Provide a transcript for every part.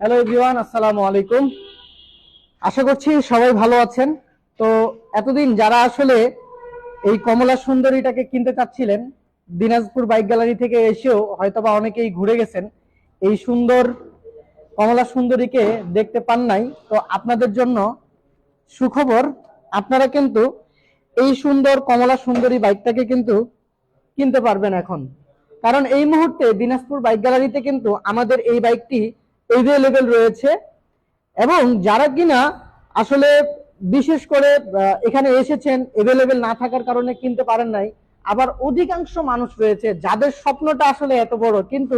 Hello everyone, আসসালামু আলাইকুম। আশা করছি সবাই ভালো আছেন। তো এতদিন যারা আসলে এই কমলা সুন্দরীটাকে কিনতে চাচ্ছিলেন, দিনাজপুর বাইক গ্যালারি থেকে এসেও হয়তোবা অনেকেই ঘুরে গেছেন, এই সুন্দর কমলা সুন্দরীকে দেখতে পান নাই। তো আপনাদের জন্য সুখবর, আপনারা কিন্তু এই সুন্দর কমলা সুন্দরী বাইকটাকে কিন্তু কিনতে পারবেন এখন। কারণ এই মুহূর্তে দিনাজপুর বাইক গ্যালারিতে কিন্তু আমাদের এই বাইকটি এভেলেবেল রয়েছে। এবং যারা কিনা আসলে বিশেষ করে এখানে এসেছেন, এভেলেবেল না থাকার কারণে কিনতে পারেন নাই, আবার অধিকাংশ মানুষ রয়েছে যাদের স্বপ্নটা আসলে এত বড়, কিন্তু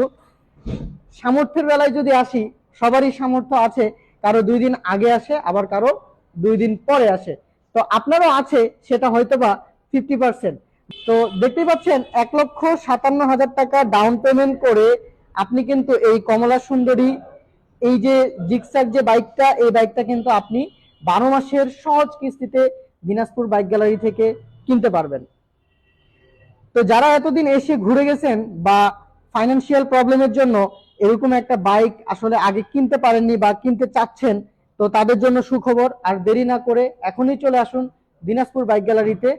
সামর্থ্যের বেলায় যদি আসি, সবারই সামর্থ্য আছে, কারো 2 দিন আগে আসে, আবার কারো 2 দিন পরে আসে। তো আপনারও আছে, সেটা হয়তোবা 50%। তো দেখতেই পাচ্ছেন 1,57,000 টাকা ডাউন পেমেন্ট করে আপনি কিন্তু এই কমলা সুন্দরী, এই যে জিগস্যাগ যে বাইকটা, এই বাইকটা কিন্তু আপনি 12 মাসের সহজ কিস্তিতে দিনাজপুর বাইক গ্যালারি থেকে কিনতে পারবেন। তো যারা এতদিন এসে ঘুরে গেছেন বা ফাইন্যান্সিয়াল প্রবলেমের জন্য এরকম একটা বাইক আসলে আগে কিনতে পারেননি বা কিনতে চাচ্ছেন, তো তাদের জন্য সুখবর। আর দেরি না করে এখনই চলে আসুন দিনাজপুর বাইক গ্যালারিতে।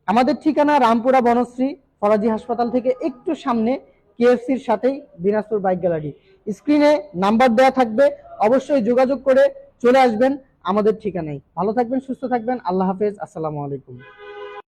আমাদের ঠিকানা রামপুরা বনশ্রী, ফরাজি হাসপাতাল থেকে একটু সামনে, কেএফসির সাথেই দিনাজপুর বাইক গ্যালারি। স্ক্রিনে নাম্বার দেওয়া থাকবে, অবশ্যই যোগাযোগ করে চলে আসবেন আমাদের ঠিকানায়। ভালো থাকবেন, সুস্থ থাকবেন। আল্লাহ হাফেজ, আসসালামু আলাইকুম।